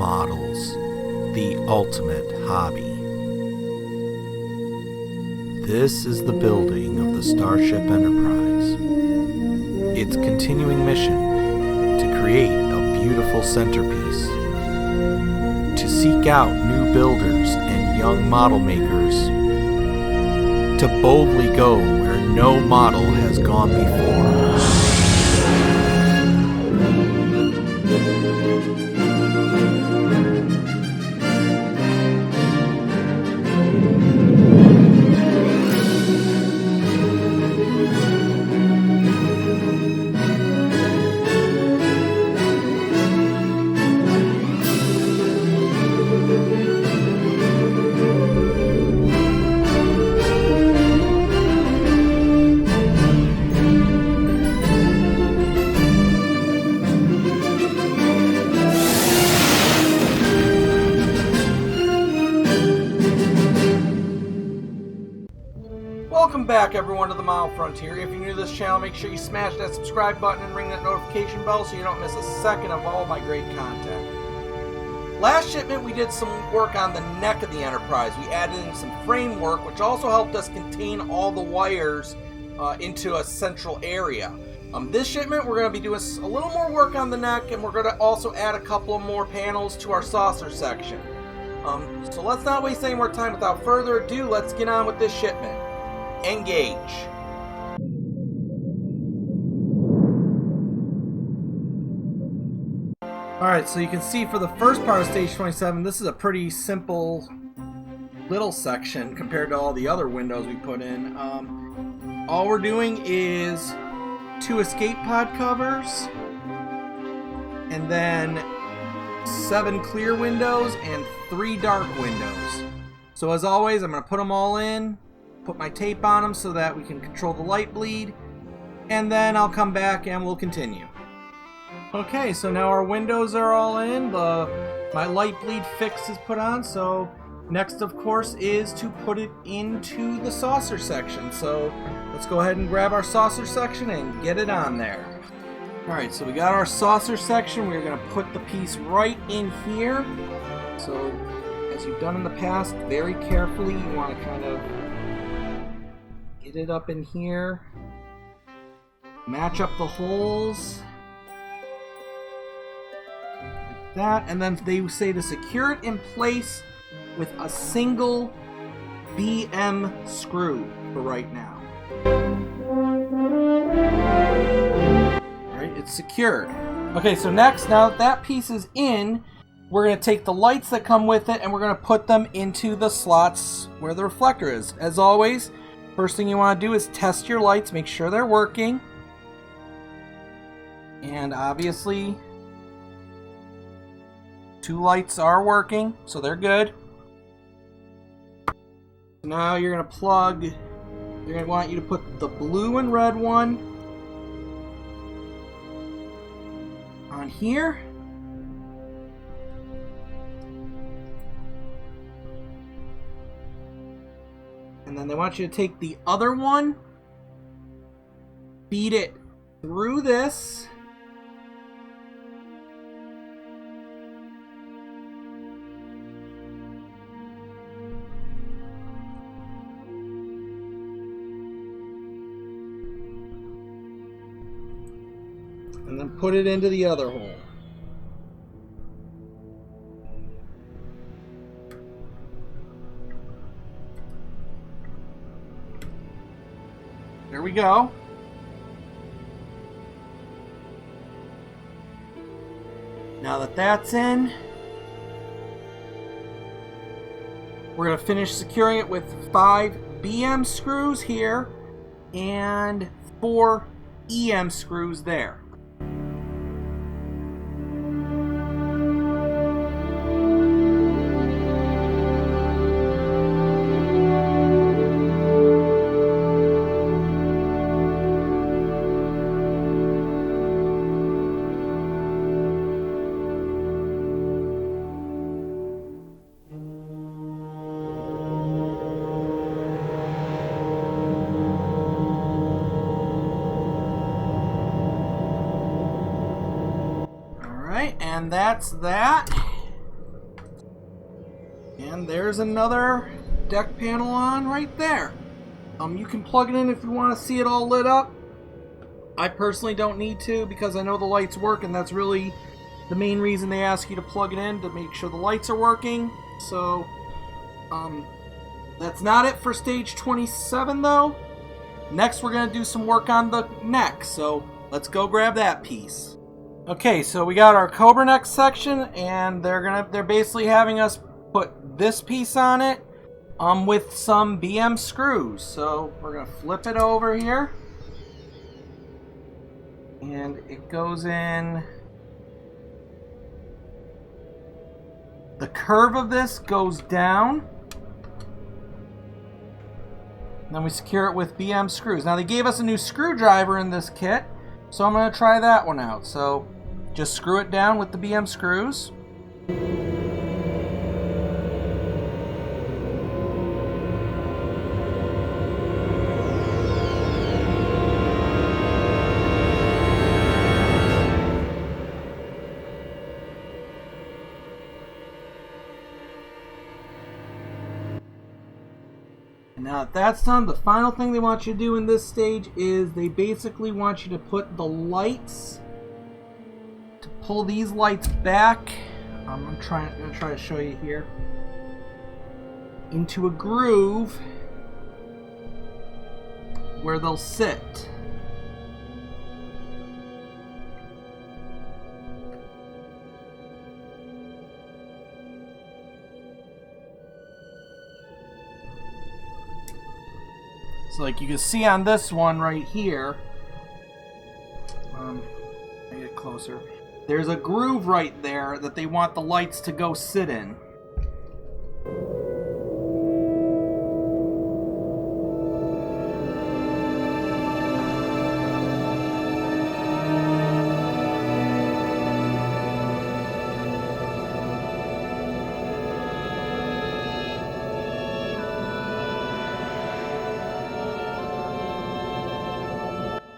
Models, the ultimate hobby. This is the building of the Starship Enterprise. Its continuing mission to create a beautiful centerpiece, to seek out new builders and young model makers, to boldly go where no model has gone before. Welcome back, everyone, to the Mile Frontier. If you're new to this channel, make sure you smash that subscribe button and ring that notification bell so you don't miss a second of all my great content. Last shipment, we did some work on the neck of the Enterprise. We added in some framework, which also helped us contain all the wires into a central area. This shipment, we're going to be doing a little more work on the neck, and we're going to also add a couple of more panels to our saucer section. So let's not waste any more time. Without further ado, let's get on with this shipment. Engage. Alright, so you can see for the first part of Stage 27, this is a pretty simple little section compared to all the other windows we put in. All we're doing is 2 escape pod covers, and then 7 clear windows and 3 dark windows. So as always, I'm going to put them all in, put my tape on them so that we can control the light bleed, and then I'll come back and we'll continue. Okay, so now our windows are all in, my light bleed fix is put on, so next of course is to put it into the saucer section. So let's go ahead and grab our saucer section and get it on there. Alright, so we got our saucer section. We're going to put the piece right in here. So as you've done in the past, very carefully you want to kind of get it up in here, match up the holes like that, and then they say to secure it in place with a single BM screw for right now. Alright, it's secured. Okay, so next, now that that piece is in, we're going to take the lights that come with it and we're going to put them into the slots where the reflector is. As always, first thing you want to do is test your lights, make sure they're working. And obviously, 2 lights are working, so they're good. Now you're going to plug, they're going to want you to put the blue and red one on here. And then they want you to take the other one, feed it through this, and then put it into the other hole. There we go. Now that that's in, we're going to finish securing it with 5 BM screws here and 4 EM screws there. And that's that. And there's another deck panel on right there. You can plug it in if you want to see it all lit up. I personally don't need to because I know the lights work, and that's really the main reason they ask you to plug it in, to make sure the lights are working. So, that's not it for stage 27 though. Next we're going to do some work on the neck, so let's go grab that piece. Okay, so we got our Cobra neck section, and they're basically having us put this piece on it with some BM screws. So we're going to flip it over here, and it goes in. The curve of this goes down. Then we secure it with BM screws. Now they gave us a new screwdriver in this kit, so I'm going to try that one out. So just screw it down with the BM screws. Now that that's done, the final thing they want you to do in this stage is they basically want you to put the lights, to pull these lights back. I'm going to try to show you here, into a groove where they'll sit. So like you can see on this one right here, I get closer, there's a groove right there that they want the lights to go sit in.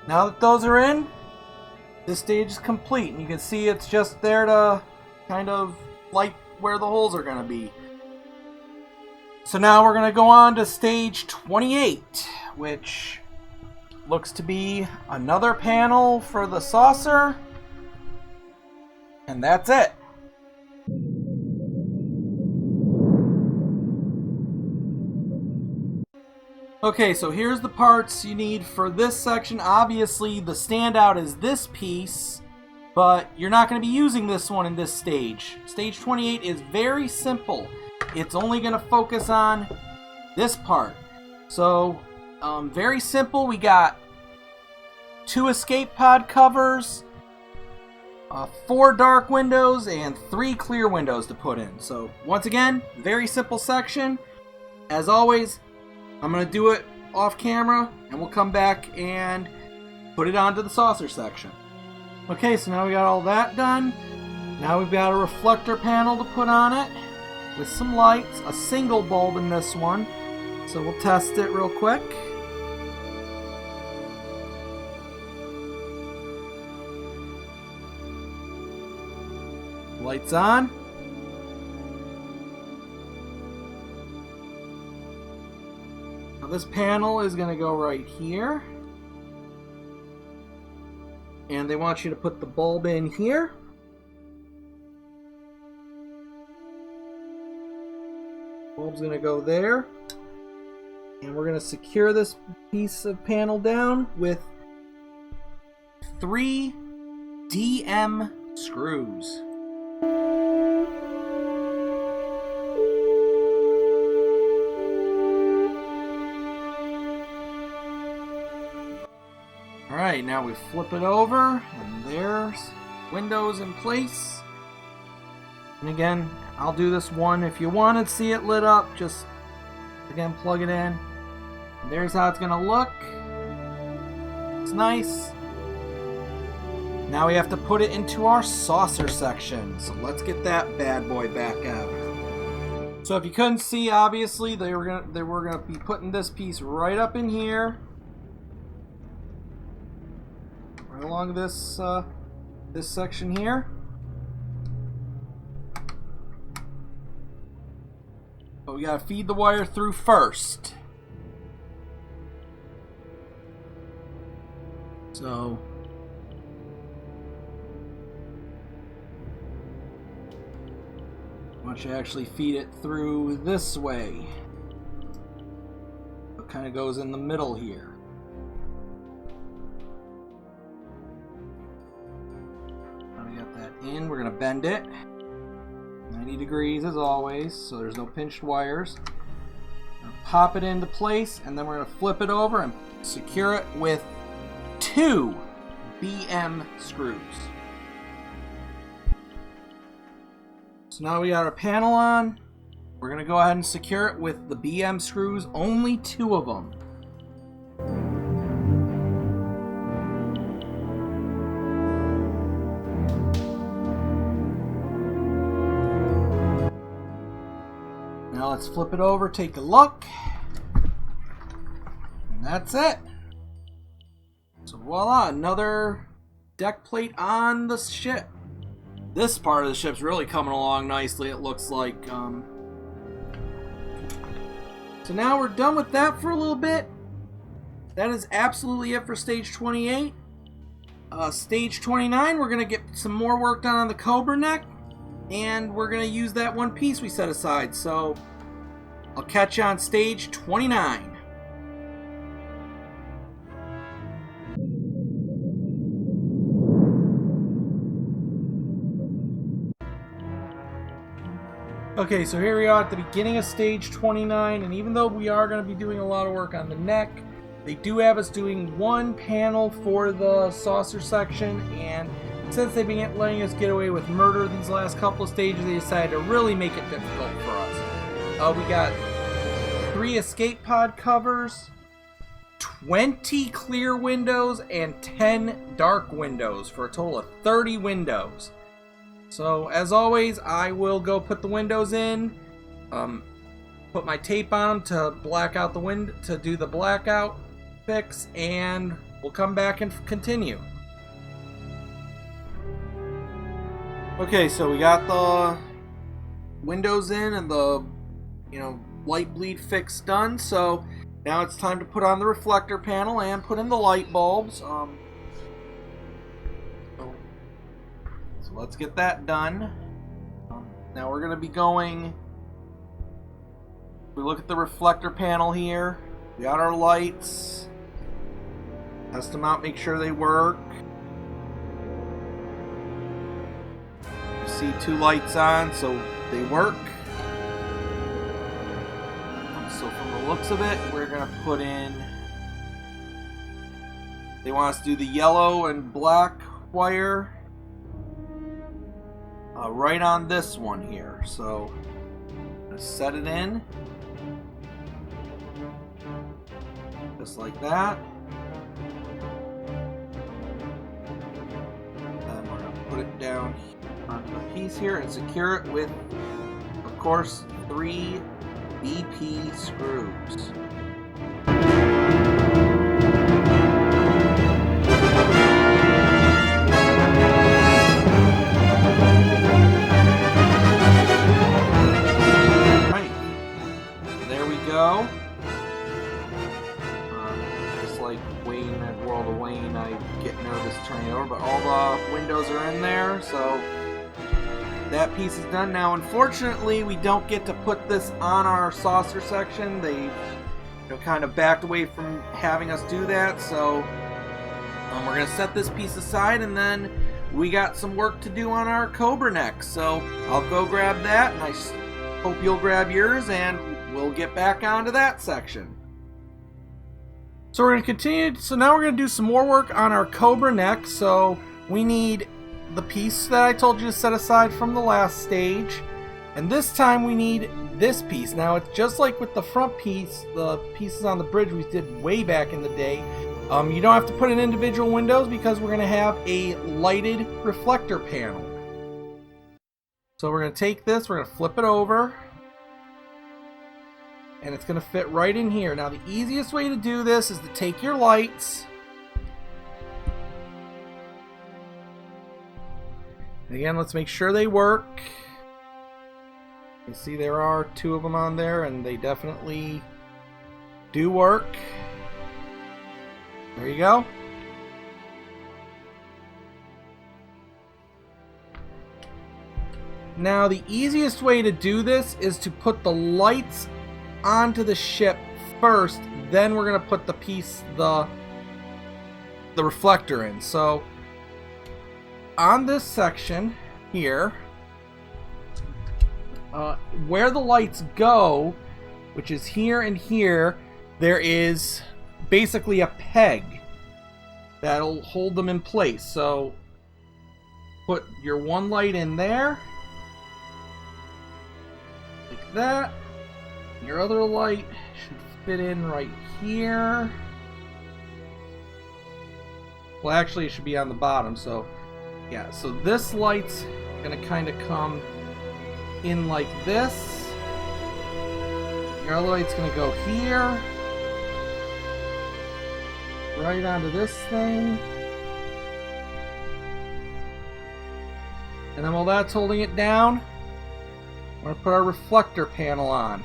Now that those are in, this stage is complete, and you can see it's just there to kind of light where the holes are going to be. So now we're going to go on to stage 28, which looks to be another panel for the saucer, and that's it. Okay, so here's the parts you need for this section. Obviously, the standout is this piece, but you're not going to be using this one in this stage. Stage 28 is very simple. It's only going to focus on this part. So, very simple. We got 2 escape pod covers, 4 dark windows, and 3 clear windows to put in. So, once again, very simple section. As always, I'm going to do it off camera, and we'll come back and put it onto the saucer section. Okay, so now we got all that done. Now we've got a reflector panel to put on it with some lights, a single bulb in this one. So we'll test it real quick. Lights on. This panel is going to go right here, and they want you to put the bulb in here. Bulb's going to go there, and we're going to secure this piece of panel down with 3 DM screws. Alright, now we flip it over, and there's windows in place. And again, I'll do this one. If you want to see it lit up, just, again, plug it in. And there's how it's going to look. It's nice. Now we have to put it into our saucer section. So let's get that bad boy back out. So if you couldn't see, obviously, they were gonna be putting this piece right up in here. Right along this this section here. we gotta feed the wire through first. So why don't you actually feed it through this way? It kind of goes in the middle here. Now we got that in. We're gonna bend it 90 degrees as always, so there's no pinched wires. Pop it into place, and then we're gonna flip it over and secure it with 2 BM screws. So now we got our panel on. We're going to go ahead and secure it with the BM screws, only 2 of them. Now let's flip it over, take a look. And that's it. So voila, another deck plate on the ship. This part of the ship's really coming along nicely, it looks like. So now we're done with that for a little bit. That is absolutely it for stage 28. Stage 29, we're going to get some more work done on the cobra neck. And we're going to use that one piece we set aside. So I'll catch you on stage 29. Okay, so here we are at the beginning of stage 29, and even though we are going to be doing a lot of work on the neck, they do have us doing one panel for the saucer section, and since they've been letting us get away with murder these last couple of stages, they decided to really make it difficult for us. We got 3 escape pod covers, 20 clear windows, and 10 dark windows for a total of 30 windows. So, as always, I will go put the windows in, put my tape on them to black out the window, to do the blackout fix, and we'll come back and continue. Okay, so we got the windows in and the, light bleed fix done, so now it's time to put on the reflector panel and put in the light bulbs. Let's get that done. Now we're going to be going, we look at the reflector panel here, we got our lights, test them out, make sure they work. You see 2 lights on, so they work. So from the looks of it, we're going to put in, they want us to do the yellow and black wire right on this one here. So I'm going to set it in just like that, and we're going to put it down onto the piece here and secure it with, of course, 3 BP screws. Go. Just like Wayne at World of Wayne, I get nervous turning over, but all the windows are in there, so that piece is done. Now, unfortunately, we don't get to put this on our saucer section. They kind of backed away from having us do that, so we're going to set this piece aside, and then we got some work to do on our cobra neck. So I'll go grab that, and I hope you'll grab yours, and we'll get back onto that section. So we're going to continue. So now we're going to do some more work on our cobra neck. So we need the piece that I told you to set aside from the last stage. And this time we need this piece. Now it's just like with the front piece, the pieces on the bridge we did way back in the day. You don't have to put in individual windows because we're going to have a lighted reflector panel. So we're going to take this, we're going to flip it over, and it's going to fit right in here. Now the easiest way to do this is to take your lights, and again, let's make sure they work. You see there are 2 of them on there, and they definitely do work. There you go. Now the easiest way to do this is to put the lights onto the ship first, then we're going to put the reflector in. So on this section here, where the lights go, which is here and here, there is basically a peg that'll hold them in place. So put your one light in there, like that. Your other light should fit in right here. Well, actually it should be on the bottom, so yeah, so this light's gonna kind of come in like this. Your other light's gonna go here, right onto this thing. And then while that's holding it down, we're gonna put our reflector panel on.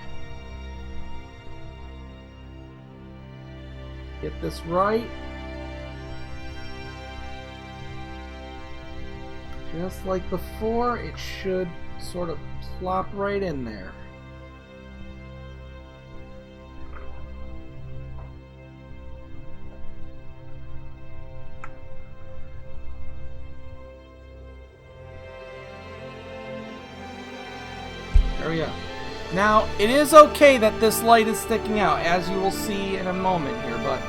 Get this right. Just like before, it should sort of plop right in there. There we go. Now, it is okay that this light is sticking out, as you will see in a moment here, but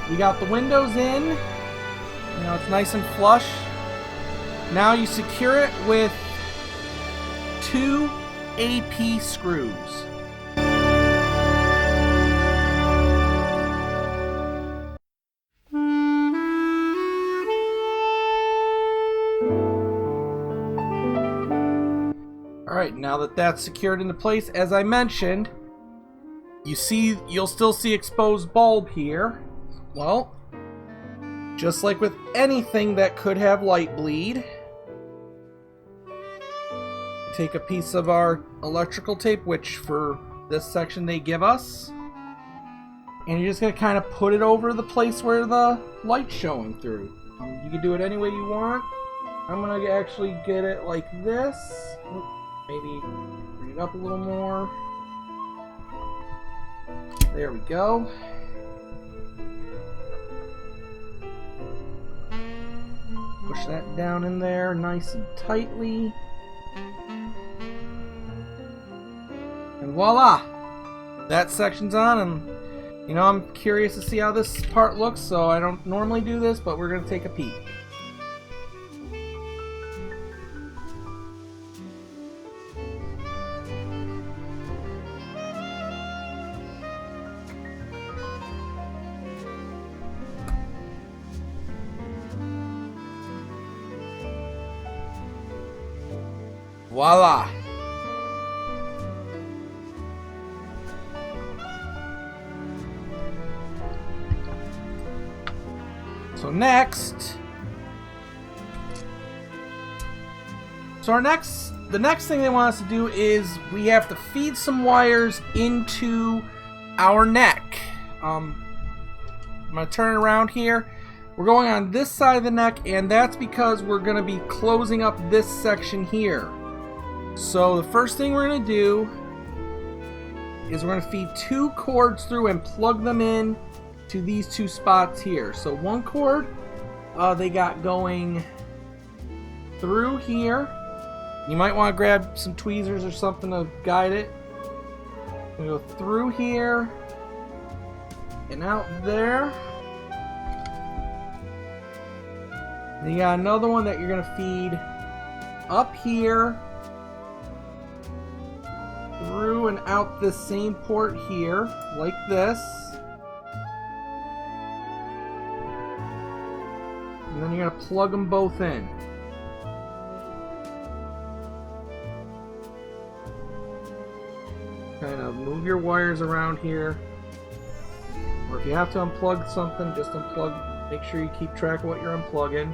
we got the windows in. You know, it's nice and flush. Now you secure it with 2 AP screws. Alright, now that that's secured into place, as I mentioned, you'll still see exposed bulb here. Well, just like with anything that could have light bleed, take a piece of our electrical tape, which for this section they give us, and you're just going to kind of put it over the place where the light's showing through. You can do it any way you want. I'm going to actually get it like this. Maybe bring it up a little more. There we go. Push that down in there nice and tightly. And voila! That section's on, and you know, I'm curious to see how this part looks, so I don't normally do this, but we're going to take a peek. Voila! So the next thing they want us to do is we have to feed some wires into our neck. I'm going to turn it around here. We're going on this side of the neck, and that's because we're going to be closing up this section here. So the first thing we're going to do is we're going to feed 2 cords through and plug them in to these 2 spots here. So one cord they got going through here. You might want to grab some tweezers or something to guide it. We go through here and out there. Then you got another one that you're going to feed up here, through and out this same port here, like this. And then you're going to plug them both in. Kind of move your wires around here. Or if you have to unplug something, just unplug. Make sure you keep track of what you're unplugging.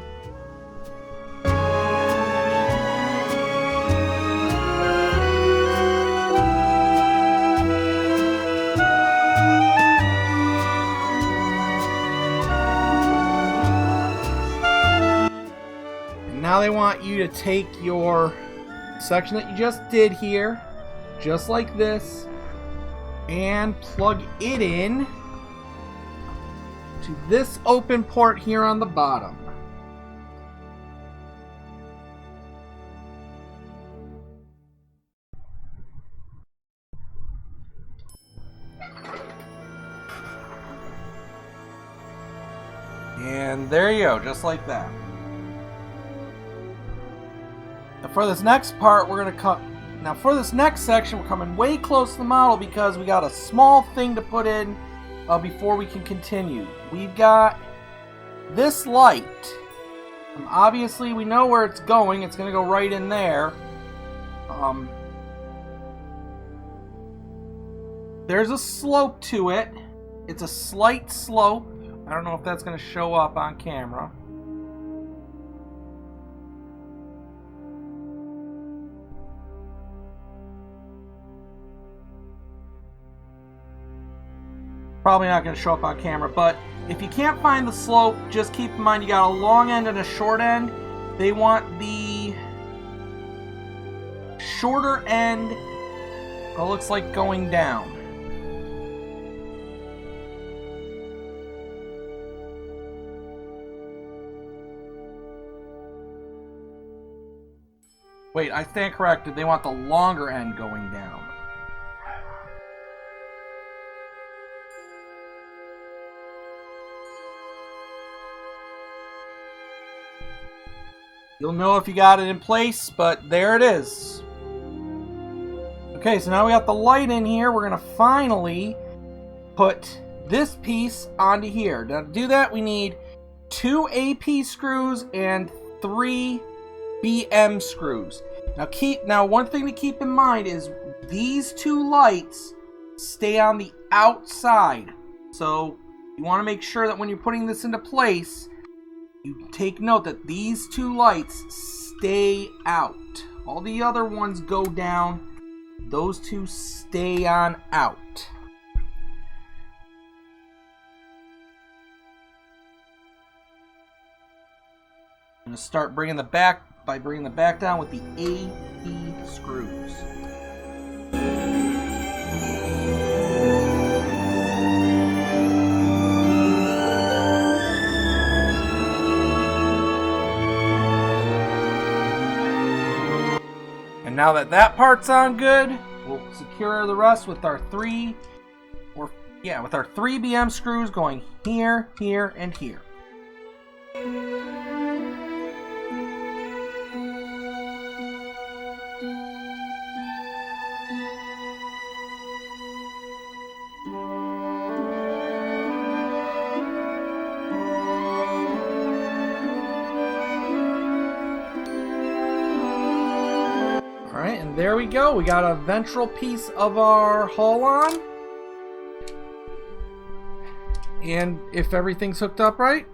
they want you to take your section that you just did here, just like this, and plug it in to this open port here on the bottom. And there you go, just like that. Now for this next part, we're going to cut. Now for this next section, we're coming way close to the model because we got a small thing to put in before we can continue. We've got this light. Obviously, we know where it's going. It's going to go right in there. There's a slope to it. It's a slight slope. I don't know if that's going to show up on camera. Probably not going to show up on camera, but if you can't find the slope, just keep in mind you got a long end and a short end. They want the shorter end, it looks like going down. Wait, I stand corrected. They want the longer end going down. You'll know if you got it in place, but there it is. Okay, so now we got the light in here. We're going to finally put this piece onto here. Now to do that, we need 2 AP screws and 3 BM screws. Now one thing to keep in mind is these 2 lights stay on the outside. So you want to make sure that when you're putting this into place, you take note that these 2 lights stay out. All the other ones go down. Those 2 stay on out. I'm going to start bringing the back down with the AP screws. And now that part's on good, we'll secure the rest with our 3 BM screws going here, here, and here. Alright, and there we go. We got a ventral piece of our hull on. And if everything's hooked up right,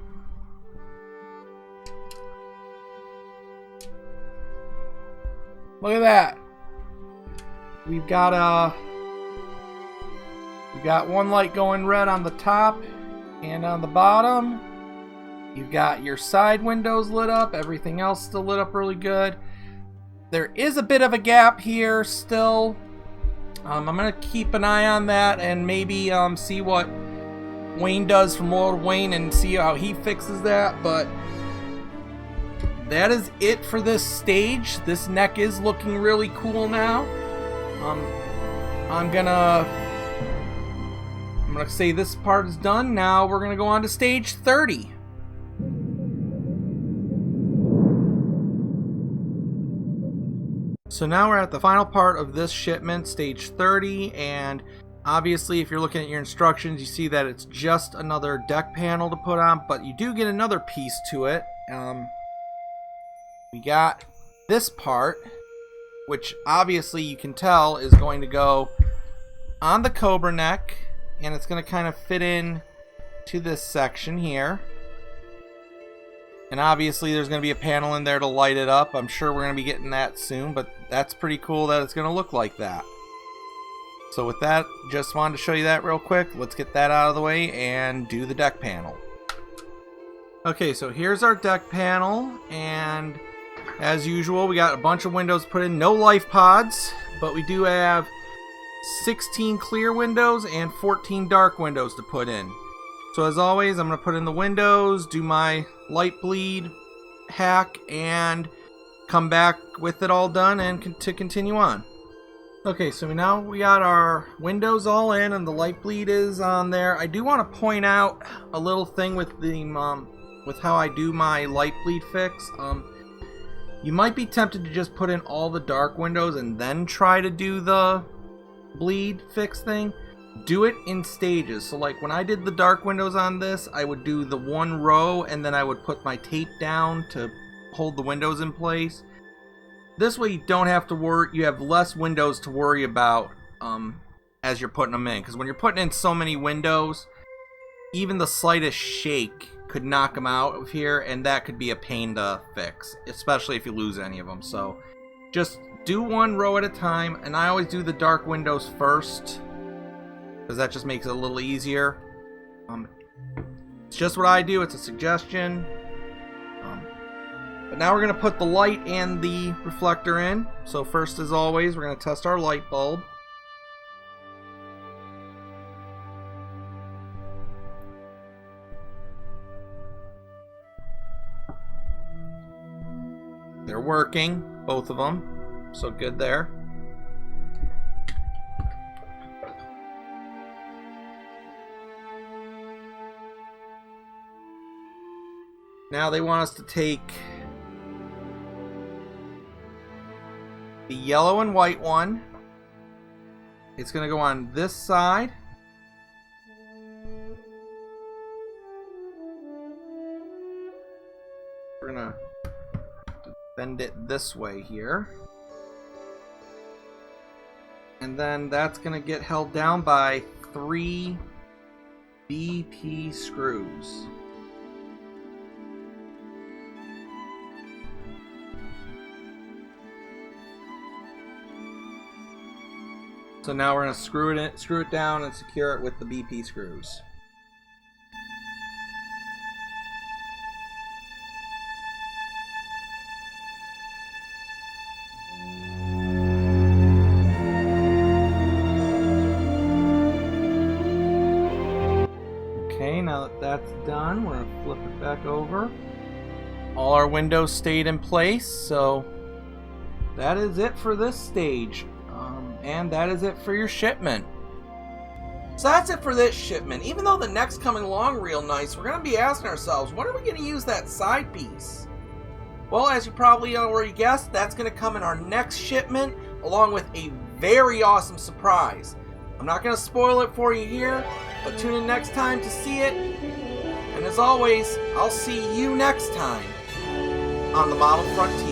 look at that. We've got one light going red on the top and on the bottom. You've got your side windows lit up. Everything else still lit up really good. There is a bit of a gap here still. I'm going to keep an eye on that and maybe see what Wayne does from Old Wayne and see how he fixes that. But that is it for this stage. This neck is looking really cool now. I'm gonna say this part is done. Now we're gonna go on to stage 30. So now we're at the final part of this shipment, stage 30, and obviously if you're looking at your instructions, you see that it's just another deck panel to put on, but you do get another piece to it. We got this part, which obviously you can tell is going to go on the cobra neck, and it's going to kind of fit in to this section here. And obviously there's going to be a panel in there to light it up. I'm sure we're going to be getting that soon, but that's pretty cool that it's going to look like that. So with that, just wanted to show you that real quick. Let's get that out of the way and do the deck panel. Okay, so here's our deck panel, and As usual, we got a bunch of windows put in. No life pods, but we do have 16 clear windows and 14 dark windows to put in. So as always, I'm going to put in the windows, do my light bleed hack, and come back with it all done and to continue on. Okay, so now we got our windows all in and the light bleed is on there. I do want to point out a little thing with the with how I do my light bleed fix. You might be tempted to just put in all the dark windows and then try to do the bleed fix thing. Do it in stages. So like when I did the dark windows on this, I would do the one row and then I would put my tape down to hold the windows in place. This way you don't have to worry, you have less windows to worry about as you're putting them in. Because when you're putting in so many windows, even the slightest shake could knock them out of here, and that could be a pain to fix, especially if you lose any of them. So just do one row at a time, and I always do the dark windows first, because that just makes it a little easier. It's just what I do, it's a suggestion. But now we're going to put the light and the reflector in. So first, as always, we're going to test our light bulb. They're working, both of them. So good there. Now they want us to take the yellow and white one. It's going to go on this side. We're going to bend it this way here. And then that's going to get held down by 3 BP screws. So now we're going to screw it down and secure it with the BP screws. Okay, now that that's done, we're going to flip it back over. All our windows stayed in place, so that is it for this stage. And that is it for your shipment. So that's it for this shipment. Even though the neck's coming along real nice, we're going to be asking ourselves, when are we going to use that side piece? Well, as you probably already guessed, that's going to come in our next shipment, along with a very awesome surprise. I'm not going to spoil it for you here, but tune in next time to see it. And as always, I'll see you next time on the Model Frontier.